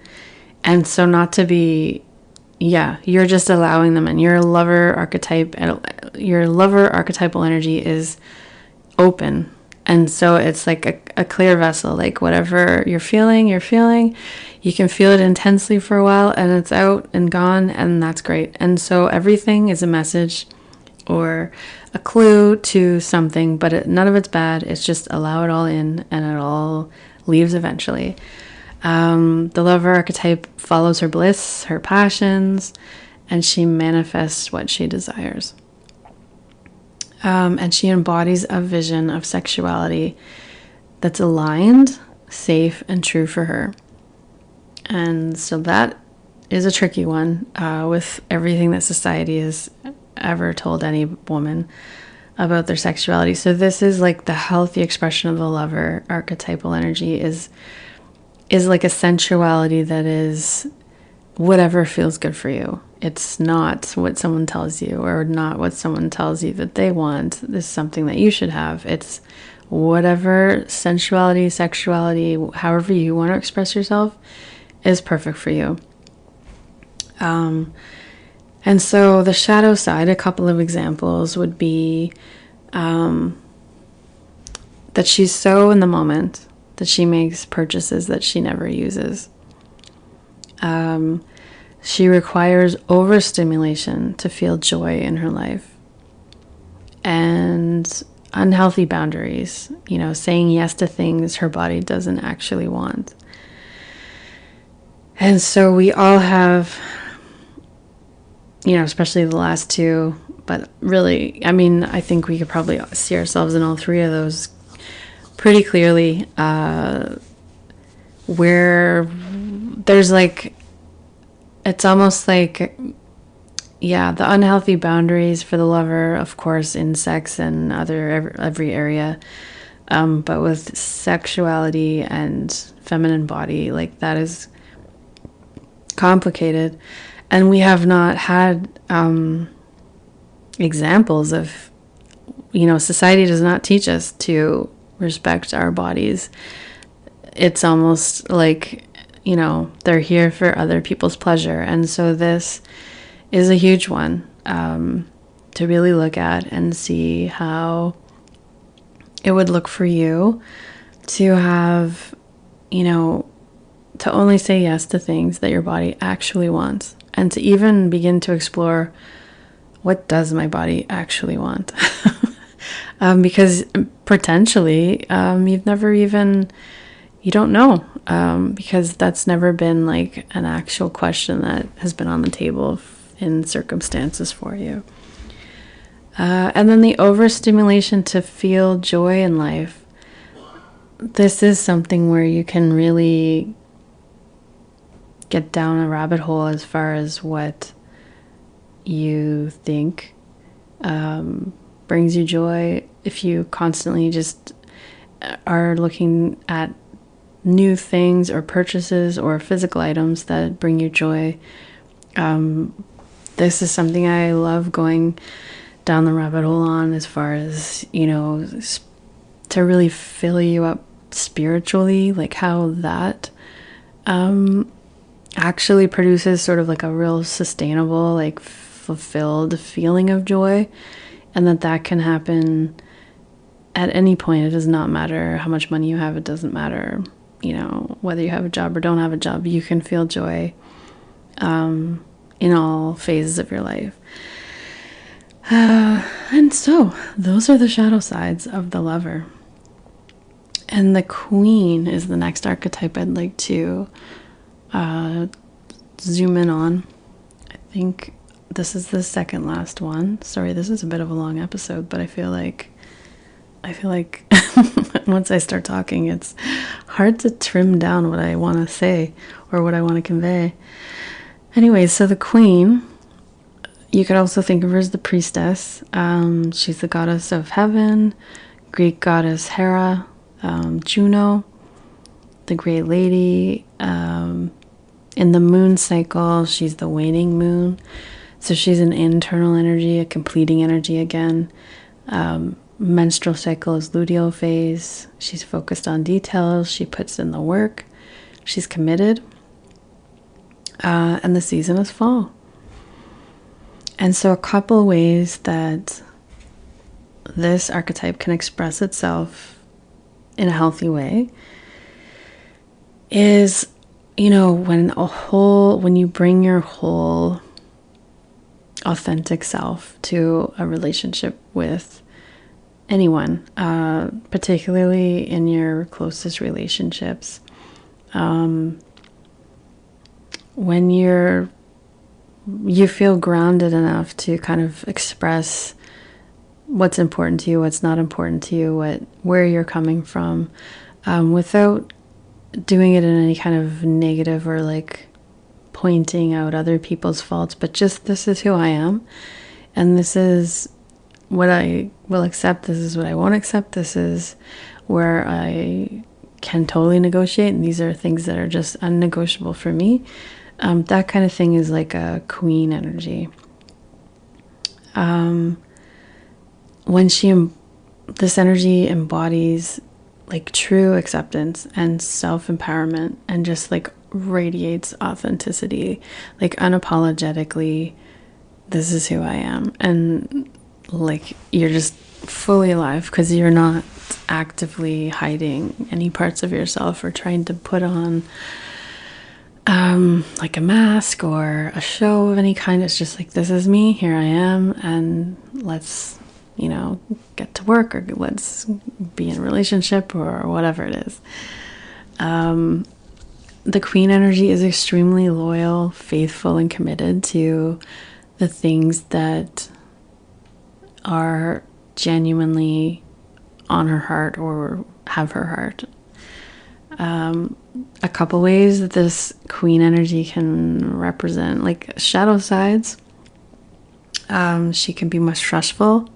And so not to be, you're just allowing them in. Your lover archetypal energy is open. And so it's like a clear vessel, like whatever you're feeling, you can feel it intensely for a while and it's out and gone, and that's great. And so everything is a message or a clue to something, but none of it's bad. It's just allow it all in and it all leaves eventually. The lover archetype follows her bliss, her passions, and she manifests what she desires. And she embodies a vision of sexuality that's aligned, safe, and true for her. And so that is a tricky one with everything that society has ever told any woman about their sexuality. So this is like the healthy expression of the lover archetypal energy is like a sensuality that is whatever feels good for you. It's not what someone tells you, or not what someone tells you that they want. This is something that you should have. It's whatever sensuality, sexuality, however you want to express yourself is perfect for you. And so the shadow side, a couple of examples would be that she's so in the moment that she makes purchases that she never uses. She requires overstimulation to feel joy in her life. And unhealthy boundaries, saying yes to things her body doesn't actually want. And so we all have, especially the last two, but really, I think we could probably see ourselves in all three of those pretty clearly, where there's like, it's almost like, the unhealthy boundaries for the lover, of course, in sex and every area, but with sexuality and feminine body, like that is complicated. And we have not had examples of, society does not teach us to respect our bodies. It's almost like, they're here for other people's pleasure. And so this is a huge one to really look at and see how it would look for you to have, to only say yes to things that your body actually wants, and to even begin to explore, what does my body actually want? Because potentially you've never even, you don't know, because that's never been like an actual question that has been on the table in circumstances for you. And then the overstimulation to feel joy in life. This is something where you can really get down a rabbit hole as far as what you think brings you joy. If you constantly just are looking at new things or purchases or physical items that bring you joy, this is something I love going down the rabbit hole on, as far as, you know, to really fill you up spiritually, like how that actually produces sort of like a real sustainable, like fulfilled feeling of joy, and that can happen at any point. It does not matter how much money you have. It doesn't matter, you know, whether you have a job or don't have a job. You can feel joy in all phases of your life. And so those are the shadow sides of the Lover. And the Queen is the next archetype I'd like to zoom in on. I think this is the second last one. Sorry, this is a bit of a long episode, but I feel like once I start talking, it's hard to trim down what I want to say or what I want to convey. Anyway, so the Queen, you could also think of her as the Priestess. She's the goddess of heaven, Greek goddess Hera, Juno, the Great Lady. In the moon cycle, she's the waning moon. So she's an internal energy, a completing energy again. Menstrual cycle is luteal phase. She's focused on details. She puts in the work. She's committed. And the season is fall. And so a couple ways that this archetype can express itself in a healthy way is, you know, when you bring your whole authentic self to a relationship with anyone, particularly in your closest relationships, when you feel grounded enough to kind of express what's important to you, what's not important to you, where you're coming from, without doing it in any kind of negative or like pointing out other people's faults, but just, this is who I am, and this is what I will accept, this is what I won't accept, this is where I can totally negotiate, and these are things that are just unnegotiable for me. That kind of thing is like a Queen energy. This energy embodies like true acceptance and self-empowerment, and just like radiates authenticity, like unapologetically, this is who I am. And like, you're just fully alive because you're not actively hiding any parts of yourself or trying to put on like a mask or a show of any kind. It's just like, this is me, here I am, and let's, you know, get to work, or let's be in a relationship, or whatever it is. The Queen energy is extremely loyal, faithful, and committed to the things that are genuinely on her heart or have her heart. A couple ways that this Queen energy can represent like shadow sides. She can be mistrustful,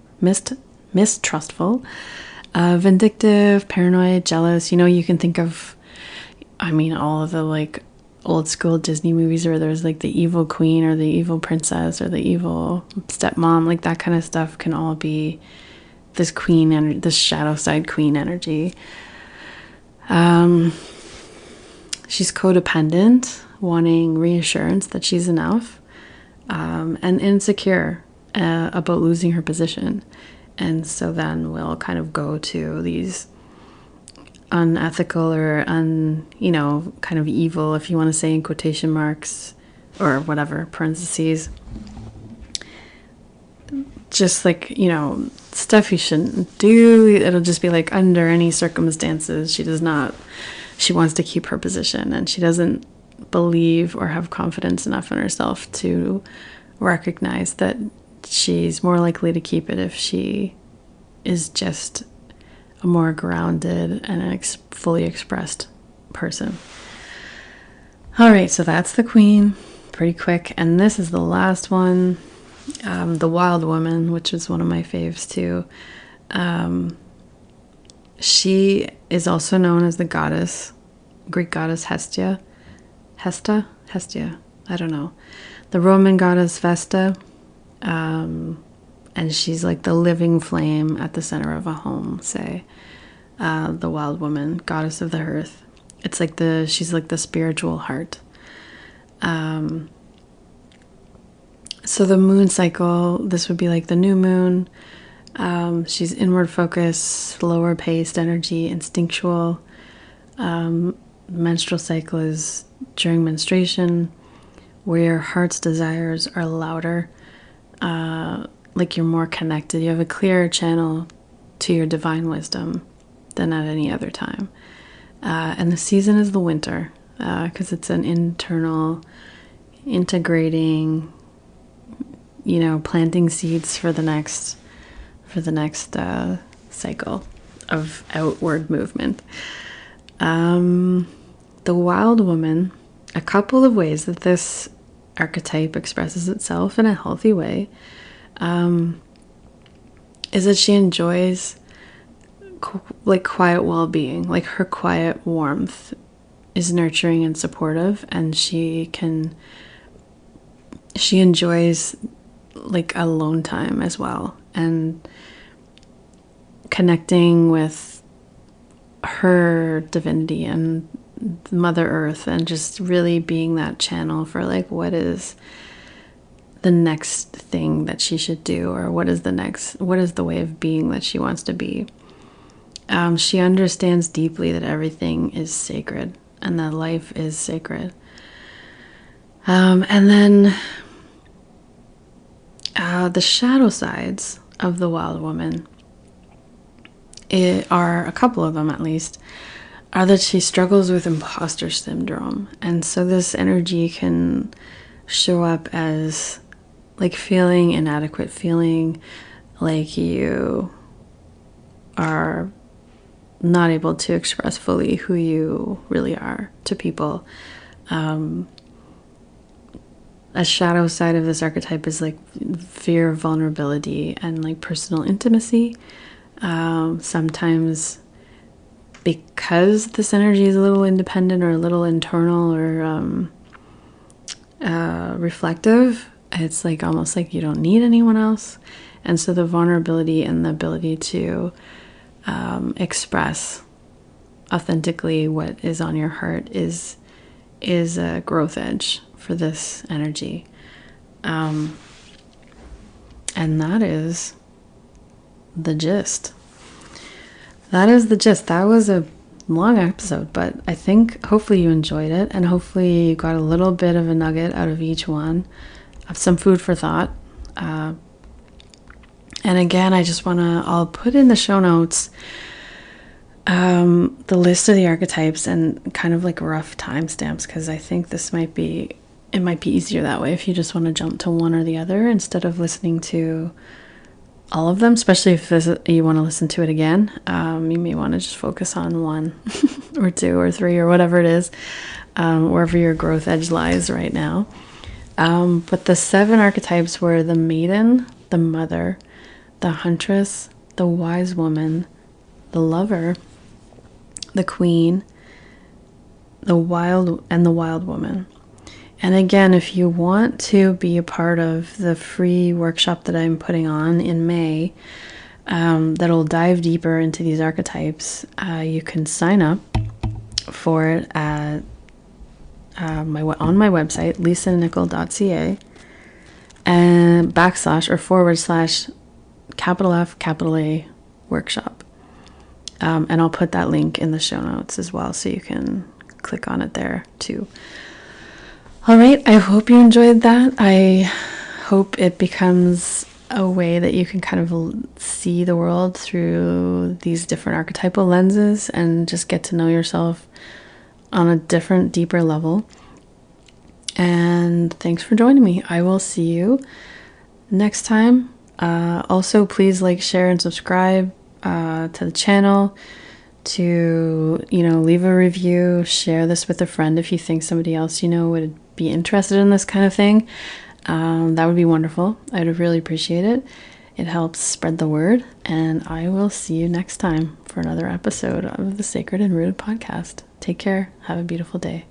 vindictive, paranoid, jealous. You know, you can think of, all of the like old school Disney movies where there's like the evil queen or the evil princess or the evil stepmom, like that kind of stuff can all be this queen energy, this shadow side Queen energy. She's codependent, wanting reassurance that she's enough, and insecure about losing her position. And so then we'll kind of go to these unethical or kind of evil, if you want to say in quotation marks or whatever, parentheses. Just like, stuff you shouldn't do. It'll just be like, under any circumstances, she wants to keep her position, and she doesn't believe or have confidence enough in herself to recognize that she's more likely to keep it if she is just a more grounded and fully expressed person. All right, so that's the Queen, pretty quick. And this is the last one, the Wild Woman, which is one of my faves too. She is also known as the goddess, Greek goddess Hestia, I don't know, the Roman goddess Vesta, and she's like the living flame at the center of a home, say. The Wild Woman, goddess of the earth. It's like she's like the spiritual heart. So the moon cycle, this would be like the new moon. She's inward focused, slower paced energy, instinctual. Menstrual cycle is during menstruation, where your heart's desires are louder. Like you're more connected. You have a clearer channel to your divine wisdom than at any other time. And the season is the winter, because it's an internal, integrating, planting seeds for the next cycle of outward movement. The Wild Woman, a couple of ways that this archetype expresses itself in a healthy way, is that she enjoys quiet well-being. Like her quiet warmth is nurturing and supportive, and she enjoys like alone time as well, and connecting with her divinity and Mother Earth, and just really being that channel for like what is the next thing that she should do, or what is the way of being that she wants to be. She understands deeply that everything is sacred and that life is sacred. And then the shadow sides of the Wild Woman are, a couple of them at least, are that she struggles with imposter syndrome. And so this energy can show up as like feeling inadequate, feeling like you are not able to express fully who you really are to people. A shadow side of this archetype is like fear of vulnerability and like personal intimacy. Sometimes because this energy is a little independent or a little internal or reflective, it's like almost like you don't need anyone else. And so the vulnerability and the ability to express authentically what is on your heart is a growth edge for this energy. And that is the gist. That is the gist. That was a long episode, but I think hopefully you enjoyed it, and hopefully you got a little bit of a nugget out of each one, of some food for thought. And again, I'll put in the show notes the list of the archetypes and kind of like rough timestamps, because I think it might be easier that way if you just want to jump to one or the other instead of listening to all of them, especially if you want to listen to it again. You may want to just focus on one or two or three or whatever it is, wherever your growth edge lies right now. But the 7 archetypes were the Maiden, the Mother, the Huntress, the Wise Woman, the Lover, the Queen, the Wild Woman. And again, if you want to be a part of the free workshop that I'm putting on in May, that'll dive deeper into these archetypes, you can sign up for it at on my website, lisanichol.ca, and / or / capital F, capital A workshop. And I'll put that link in the show notes as well, so you can click on it there too. All right, I hope you enjoyed that. I hope it becomes a way that you can kind of see the world through these different archetypal lenses and just get to know yourself on a different, deeper level. And thanks for joining me. I will see you next time. Also, please like, share, and subscribe to the channel, to, leave a review, share this with a friend if you think somebody else, would be interested in this kind of thing. That would be wonderful. I would really appreciate it. It helps spread the word, and I will see you next time for another episode of the Sacred and Rooted podcast. Take care. Have a beautiful day.